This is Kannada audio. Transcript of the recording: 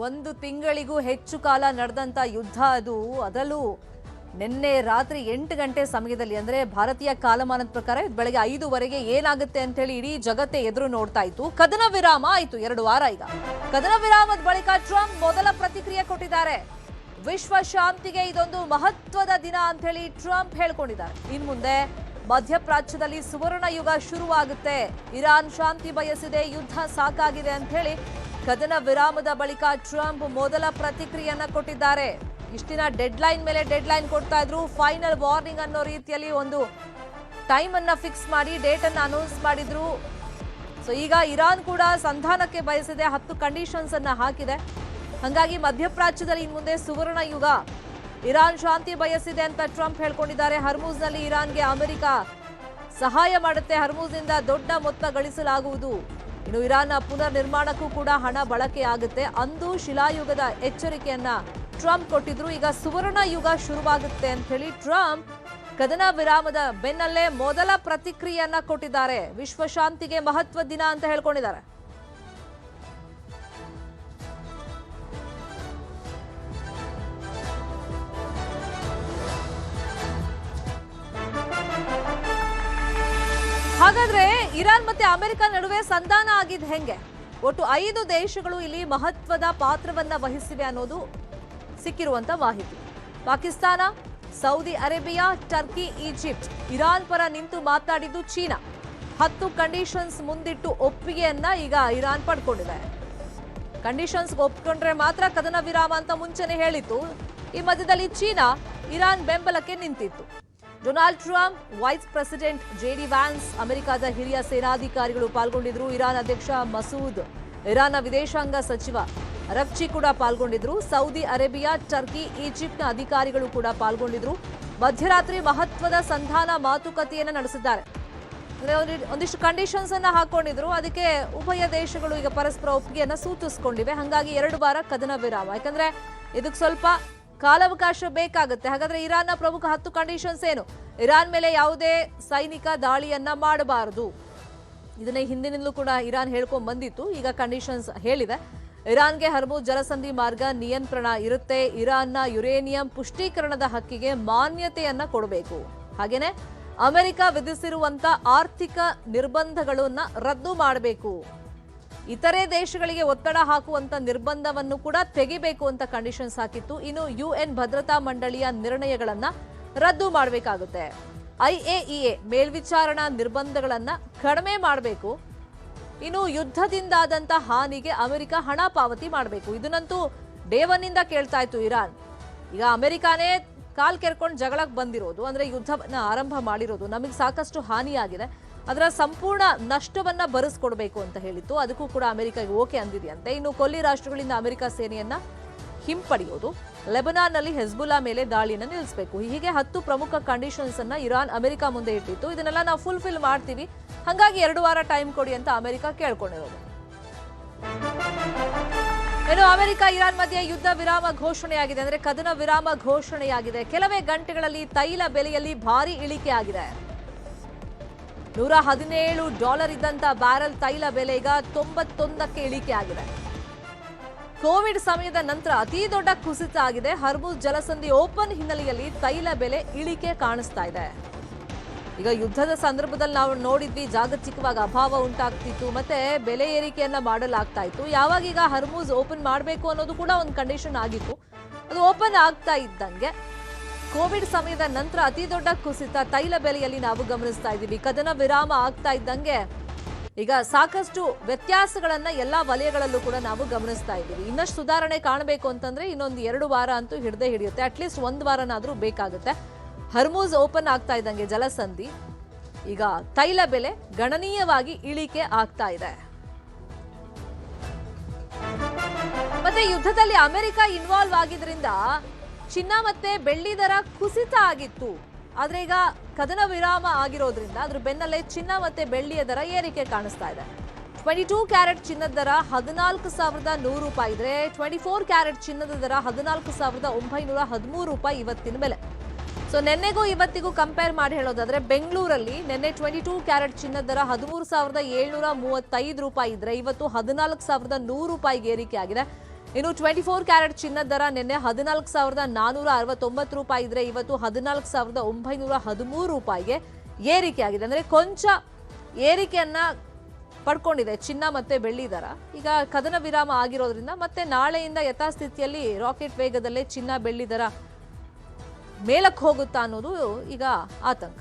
ಒಂದು ತಿಂಗಳಿಗೂ ಹೆಚ್ಚು ಕಾಲ ನಡೆದಂತ ಯುದ್ಧ ಅದು. ಅದರಲ್ಲೂ ನಿನ್ನೆ ರಾತ್ರಿ 8 ಗಂಟೆ ಸಮಯದಲ್ಲಿ ಅಂದ್ರೆ ಭಾರತೀಯ ಕಾಲಮಾನದ ಪ್ರಕಾರ ಬೆಳಗ್ಗೆ 5 ಏನಾಗುತ್ತೆ ಅಂತ ಹೇಳಿ ಇಡೀ ಜಗತ್ತೇ ಎದುರು ನೋಡ್ತಾ ಇತ್ತು. ಕದನ ವಿರಾಮ ಆಯ್ತು 2 ವಾರ. ಈಗ ಕದನ ವಿರಾಮದ ಬಳಿಕ ಟ್ರಂಪ್ ಮೊದಲ ಪ್ರತಿಕ್ರಿಯೆ ಕೊಟ್ಟಿದ್ದಾರೆ. ವಿಶ್ವ ಶಾಂತಿಗೆ ಇದೊಂದು ಮಹತ್ವದ ದಿನ ಅಂತ ಹೇಳಿ ಟ್ರಂಪ್ ಹೇಳ್ಕೊಂಡಿದ್ದಾರೆ. ಇನ್ನು ಮುಂದೆ ಮಧ್ಯಪ್ರಾಚ್ಯದಲ್ಲಿ ಸುವರ್ಣ ಯುಗ ಶುರುವಾಗುತ್ತೆ. ಇರಾನ್ ಶಾಂತಿ ಬಯಸಿದೆ, ಯುದ್ಧ ಸಾಕಾಗಿದೆ ಅಂತ ಹೇಳಿ ಕದನ ವಿರಾಮದ ಬಳಿಕ ಟ್ರಂಪ್ ಮೊದಲ ಪ್ರತಿಕ್ರಿಯೆಯನ್ನ ಕೊಟ್ಟಿದ್ದಾರೆ. ಇಷ್ಟಿನ ಡೆಡ್ಲೈನ್ ಮೇಲೆ ಡೆಡ್ಲೈನ್ ಕೊಡ್ತಾ ಇದ್ರು. ಫೈನಲ್ ವಾರ್ನಿಂಗ್ ಅನ್ನೋ ರೀತಿಯಲ್ಲಿ ಒಂದು ಟೈಮ್ ಅನ್ನ ಫಿಕ್ಸ್ ಮಾಡಿ ಡೇಟ್ ಅನ್ನ ಅನೌನ್ಸ್ ಮಾಡಿದ್ರು. ಸೊ ಈಗ ಇರಾನ್ ಕೂಡ ಸಂಧಾನಕ್ಕೆ ಬಯಸಿದೆ, 10 ಕಂಡೀಷನ್ಸ್ ಅನ್ನ ಹಾಕಿದೆ. ಹಾಗಾಗಿ ಮಧ್ಯಪ್ರಾಚ್ಯದಲ್ಲಿ ಇನ್ನು ಮುಂದೆ ಸುವರ್ಣ ಯುಗ. ಇರಾನ್ ಶಾಂತಿ ಬಯಸಿದೆ ಅಂತ ಟ್ರಂಪ್ ಹೇಳ್ಕೊಂಡಿದ್ದಾರೆ. ಹರ್ಮೂಜ್ನಲ್ಲಿ ಇರಾನ್ಗೆ ಅಮೆರಿಕ ಸಹಾಯ ಮಾಡುತ್ತೆ, ಹರ್ಮೂಜ್ನಿಂದ ದೊಡ್ಡ ಮೊತ್ತ ಗಳಿಸಲಾಗುವುದು. ಇನ್ನು ಇರಾನ್ನ ಪುನರ್ ನಿರ್ಮಾಣಕ್ಕೂ ಕೂಡ ಹಣ ಬಳಕೆ ಆಗುತ್ತೆ. ಅಂದು ಶಿಲಾಯುಗದ ಎಚ್ಚರಿಕೆಯನ್ನ ಟ್ರಂಪ್ ಕೊಟ್ಟಿದ್ರು. ಈಗ ಸುವರ್ಣ ಯುಗ ಶುರುವಾಗುತ್ತೆ ಅಂತ ಹೇಳಿ ಟ್ರಂಪ್ ಕದನ ವಿರಾಮದ ಬೆನ್ನಲ್ಲೇ ಮೊದಲ ಪ್ರತಿಕ್ರಿಯೆಯನ್ನ ಕೊಟ್ಟಿದ್ದಾರೆ. ವಿಶ್ವ ಶಾಂತಿಗೆ ಮಹತ್ವ ದಿನ ಅಂತ ಹೇಳ್ಕೊಂಡಿದ್ದಾರೆ. ಹಾಗಾದ್ರೆ ಇರಾನ್ ಮತ್ತೆ ಅಮೆರಿಕ ನಡುವೆ ಸಂಧಾನ ಆಗಿದ್ದು ಹೆಂಗೆ? ಒಟ್ಟು 5 ದೇಶಗಳು ಇಲ್ಲಿ ಮಹತ್ವದ ಪಾತ್ರವನ್ನ ವಹಿಸಿವೆ ಅನ್ನೋದು ಸಿಕ್ಕಿರುವಂತ ಮಾಹಿತಿ. Pakistan, Saudi Arabia, Turkey, Egypt. Iran ಪರ ನಿಂತು ಮಾತಾಡಿದ್ದು ಚೀನಾ. 10 ಕಂಡೀಷನ್ಸ್ ಮುಂದಿಟ್ಟು ಒಪ್ಪಿಗೆಯನ್ನ ಈಗ ಇರಾನ್ ಪಡ್ಕೊಂಡಿದೆ. ಕಂಡೀಷನ್ಸ್ ಒಪ್ಕೊಂಡ್ರೆ ಮಾತ್ರ ಕದನ ವಿರಾಮ ಅಂತ ಮುಂಚೆನೆ ಹೇಳಿತ್ತು. ಈ ಮಧ್ಯದಲ್ಲಿ ಚೀನಾ ಇರಾನ್ ಬೆಂಬಲಕ್ಕೆ ನಿಂತಿತ್ತು. Donald Trump, vice president JD wands, ಅಮೆರಿಕದ ಹಿರಿಯ ಸೇನಾಧಿಕಾರಿಗಳು ಪಾಲ್ಗೊಂಡಿದ್ರು. ಇರಾನ್ ಅಧ್ಯಕ್ಷ ಮಸೂದ್, ಇರಾನ್ನ ವಿದೇಶಾಂಗ ಸಚಿವ ಅರಕ್ಚಿ ಕೂಡ ಪಾಲ್ಗೊಂಡಿದ್ರು. ಸೌದಿ ಅರೇಬಿಯಾ, ಟರ್ಕಿ, ಈಜಿಪ್ಟ್ನ ಅಧಿಕಾರಿಗಳು ಕೂಡ ಪಾಲ್ಗೊಂಡಿದ್ರು. ಮಧ್ಯರಾತ್ರಿ ಮಹತ್ವದ ಸಂಧಾನ ಮಾತುಕತೆಯನ್ನ ನಡೆಸಿದ್ದಾರೆ. ಅಂದ್ರೆ ಒಂದಿಷ್ಟು ಕಂಡೀಷನ್ಸ್ ಅನ್ನ ಹಾಕೊಂಡಿದ್ರು. ಅದಕ್ಕೆ ಉಭಯ ದೇಶಗಳು ಈಗ ಪರಸ್ಪರ ಒಪ್ಪಿಗೆಯನ್ನ ಸೂಚಿಸಿಕೊಂಡಿವೆ. ಹಾಗಾಗಿ 2 ವಾರ ಕದನ ವಿರಾಮ. ಯಾಕಂದ್ರೆ ಇದಕ್ಕೆ ಸ್ವಲ್ಪ ಕಾಲಾವಕಾಶ ಬೇಕಾಗುತ್ತೆ. ಹಾಗಾದ್ರೆ ಇರಾನ್ನ ಪ್ರಮುಖ 10 ಕಂಡೀಷನ್ಸ್ ಏನು? ಇರಾನ್ ಮೇಲೆ ಯಾವುದೇ ಸೈನಿಕ ದಾಳಿಯನ್ನ ಮಾಡಬಾರದು. ಇದನ್ನ ಹಿಂದಿನಿಂದಲೂ ಕೂಡ ಇರಾನ್ ಹೇಳ್ಕೊಂಡ್ ಬಂದಿತ್ತು. ಈಗ ಕಂಡೀಷನ್ಸ್ ಹೇಳಿದೆ. ಇರಾನ್ಗೆ ಹರ್ಮುಜ್ ಜಲಸಂಧಿ ಮಾರ್ಗ ನಿಯಂತ್ರಣ ಇರುತ್ತೆ. ಇರಾನ್ನ ಯುರೇನಿಯಂ ಪುಷ್ಟೀಕರಣದ ಹಕ್ಕಿಗೆ ಮಾನ್ಯತೆಯನ್ನ ಕೊಡಬೇಕು. ಹಾಗೇನೆ ಅಮೆರಿಕ ವಿಧಿಸಿರುವಂತ ಆರ್ಥಿಕ ನಿರ್ಬಂಧಗಳನ್ನ ರದ್ದು ಮಾಡಬೇಕು. ಇತರೆ ದೇಶಗಳಿಗೆ ಒತ್ತಡ ಹಾಕುವಂತ ನಿರ್ಬಂಧವನ್ನು ಕೂಡ ತೆಗಿಬೇಕು ಅಂತ ಕಂಡೀಷನ್ಸ್ ಹಾಕಿತ್ತು. ಇನ್ನು ಯುಎನ್ ಭದ್ರತಾ ಮಂಡಳಿಯ ನಿರ್ಣಯಗಳನ್ನ ರದ್ದು ಮಾಡಬೇಕಾಗುತ್ತೆ. IAEA ಮೇಲ್ವಿಚಾರಣಾ ನಿರ್ಬಂಧಗಳನ್ನ ಕಡಿಮೆ ಮಾಡಬೇಕು. ಇನ್ನು ಯುದ್ಧದಿಂದಾದಂತ ಹಾನಿಗೆ ಅಮೆರಿಕ ಹಣ ಪಾವತಿ ಮಾಡಬೇಕು. ಇದನ್ನಂತೂ ಡೇ 1 ಇಂದ ಕೇಳ್ತಾ ಇತ್ತು ಇರಾನ್. ಈಗ ಅಮೆರಿಕಾನೇ ಕಾಲ್ ಕೆರ್ಕೊಂಡು ಜಗಳಕ್ಕೆ ಬಂದಿರೋದು, ಅಂದ್ರೆ ಯುದ್ಧವನ್ನ ಆರಂಭ ಮಾಡಿರೋದು. ನಮಗೆ ಸಾಕಷ್ಟು ಹಾನಿಯಾಗಿದೆ, ಅದರ ಸಂಪೂರ್ಣ ನಷ್ಟವನ್ನ ಭರಿಸ್ಕೊಡ್ಬೇಕು ಅಂತ ಹೇಳಿತ್ತು. ಅದಕ್ಕೂ ಕೂಡ ಅಮೆರಿಕಾಗೆ ಓಕೆ ಅಂದಿದೆಯಂತೆ. ಇನ್ನು ಕೊಲ್ಲಿ ರಾಷ್ಟ್ರಗಳಿಂದ ಅಮೆರಿಕ ಸೇನೆಯನ್ನ ಹಿಂಪಡೆಯೋದು, ಲೆಬನಾನ್ನಲ್ಲಿ ಹೆಜ್ಬುಲ್ಲಾ ಮೇಲೆ ದಾಳಿಯನ್ನು ನಿಲ್ಲಿಸಬೇಕು. ಹೀಗೆ 10 ಪ್ರಮುಖ ಕಂಡೀಷನ್ಸ್ ಅನ್ನ ಇರಾನ್ ಅಮೆರಿಕ ಮುಂದೆ ಇಟ್ಟಿತ್ತು. ಇದನ್ನೆಲ್ಲ ನಾವು ಫುಲ್ಫಿಲ್ ಮಾಡ್ತೀವಿ, ಹಾಗಾಗಿ 2 ವಾರ ಟೈಮ್ ಕೊಡಿ ಅಂತ ಅಮೆರಿಕ ಕೇಳ್ಕೊಂಡಿರೋದು. ಇನ್ನು ಅಮೆರಿಕ ಇರಾನ್ ಮಧ್ಯೆ ಯುದ್ಧ ವಿರಾಮ ಘೋಷಣೆಯಾಗಿದೆ, ಅಂದ್ರೆ ಕದನ ವಿರಾಮ ಘೋಷಣೆಯಾಗಿದೆ. ಕೆಲವೇ ಗಂಟೆಗಳಲ್ಲಿ ತೈಲ ಬೆಲೆಯಲ್ಲಿ ಭಾರಿ ಇಳಿಕೆ ಆಗಿದೆ. $117 ಇದ್ದಂತ ಬ್ಯಾರೆಲ್ ತೈಲ ಬೆಲೆ ಈಗ 91ಕ್ಕೆ ಇಳಿಕೆ ಆಗಿದೆ. ಕೋವಿಡ್ ಸಮಯದ ನಂತರ ಅತಿ ದೊಡ್ಡ ಕುಸಿತ ಆಗಿದೆ. ಹರ್ಮುಜ್ ಜಲಸಂಧಿ ಓಪನ್ ಹಿನ್ನೆಲೆಯಲ್ಲಿ ತೈಲ ಬೆಲೆ ಇಳಿಕೆ ಕಾಣಿಸ್ತಾ ಇದೆ. ಈಗ ಯುದ್ಧದ ಸಂದರ್ಭದಲ್ಲಿ ನಾವು ನೋಡಿದ್ವಿ, ಜಾಗತಿಕವಾಗಿ ಅಭಾವ ಉಂಟಾಗ್ತಿತ್ತು, ಮತ್ತೆ ಬೆಲೆ ಏರಿಕೆಯನ್ನ ಮಾಡಲಾಗ್ತಾ ಇತ್ತು. ಯಾವಾಗ ಈಗ ಹರ್ಮುಜ್ ಓಪನ್ ಮಾಡಬೇಕು ಅನ್ನೋದು ಕೂಡ ಒಂದು ಕಂಡೀಷನ್ ಆಗಿತ್ತು. ಅದು ಓಪನ್ ಆಗ್ತಾ ಇದ್ದಂಗೆ ಕೋವಿಡ್ ಸಮಯದ ನಂತರ ಅತಿ ದೊಡ್ಡ ಕುಸಿತ ತೈಲ ಬೆಲೆಯಲ್ಲಿ ನಾವು ಗಮನಿಸ್ತಾ ಇದ್ದೀವಿ. ಕದನ ವಿರಾಮ ಆಗ್ತಾ ಇದ್ದಂಗೆ ಈಗ ಸಾಕಷ್ಟು ವ್ಯತ್ಯಾಸಗಳನ್ನ ಎಲ್ಲಾ ವಲಯಗಳಲ್ಲೂ ಕೂಡ ನಾವು ಗಮನಿಸ್ತಾ ಇದ್ದೀವಿ. ಇನ್ನಷ್ಟು ಸುಧಾರಣೆ ಕಾಣಬೇಕು ಅಂತಂದ್ರೆ ಇನ್ನೊಂದು 2 ವಾರ ಅಂತೂ ಹಿಡಿದೇ ಹಿಡಿಯುತ್ತೆ. ಅಟ್ಲೀಸ್ಟ್ 1 ವಾರನಾದ್ರೂ ಬೇಕಾಗುತ್ತೆ. ಹರ್ಮುಜ್ ಓಪನ್ ಆಗ್ತಾ ಇದ್ದಂಗೆ ಜಲಸಂಧಿ, ಈಗ ತೈಲ ಬೆಲೆ ಗಣನೀಯವಾಗಿ ಇಳಿಕೆ ಆಗ್ತಾ ಇದೆ. ಮತ್ತೆ ಯುದ್ಧದಲ್ಲಿ ಅಮೆರಿಕ ಇನ್ವಾಲ್ವ್ ಆಗಿದ್ರಿಂದ ಚಿನ್ನ ಮತ್ತೆ ಬೆಳ್ಳಿ ದರ ಕುಸಿತ ಆಗಿತ್ತು. ಆದ್ರೆ ಈಗ ಕದನ ವಿರಾಮ ಆಗಿರೋದ್ರಿಂದ ಅದ್ರ ಬೆನ್ನಲ್ಲೇ ಚಿನ್ನ ಮತ್ತೆ ಬೆಳ್ಳಿಯ ದರ ಏರಿಕೆ ಕಾಣಿಸ್ತಾ ಇದೆ. 22 ಕ್ಯಾರೆಟ್ ಚಿನ್ನದ ದರ 14,100 ರೂಪಾಯಿ ಇದ್ರೆ 24 ಕ್ಯಾರೆಟ್ ಚಿನ್ನದ ದರ 14,913 ರೂಪಾಯಿ ಇವತ್ತಿನ ಬೆಲೆ. ಸೊ ನಿನ್ನೆಗೂ ಇವತ್ತಿಗೂ ಕಂಪೇರ್ ಮಾಡಿ ಹೇಳೋದಾದ್ರೆ ಬೆಂಗಳೂರಲ್ಲಿ ನಿನ್ನೆ 22 ಕ್ಯಾರೆಟ್ ಚಿನ್ನದ ದರ 13,735 ರೂಪಾಯಿ ಇದ್ರೆ ಇವತ್ತು 14,100 ರೂಪಾಯಿಗೆ ಏರಿಕೆ ಆಗಿದೆ. ಇನ್ನು 24 ಕ್ಯಾರೆಟ್ ಚಿನ್ನದ ದರ ನಿನ್ನೆ 14,469 ರೂಪಾಯಿ ಇದ್ರೆ ಇವತ್ತು 14,913 ರೂಪಾಯಿಗೆ ಏರಿಕೆಯಾಗಿದೆ. ಅಂದರೆ ಕೊಂಚ ಏರಿಕೆಯನ್ನ ಪಡ್ಕೊಂಡಿದೆ ಚಿನ್ನ ಮತ್ತೆ ಬೆಳ್ಳಿ ದರ. ಈಗ ಕದನ ವಿರಾಮ ಆಗಿರೋದ್ರಿಂದ ಮತ್ತೆ ನಾಳೆಯಿಂದ ಯಥಾಸ್ಥಿತಿಯಲ್ಲಿ ರಾಕೆಟ್ ವೇಗದಲ್ಲೇ ಚಿನ್ನ ಬೆಳ್ಳಿ ದರ ಮೇಲಕ್ಕೆ ಹೋಗುತ್ತಾ ಅನ್ನೋದು ಈಗ ಆತಂಕ.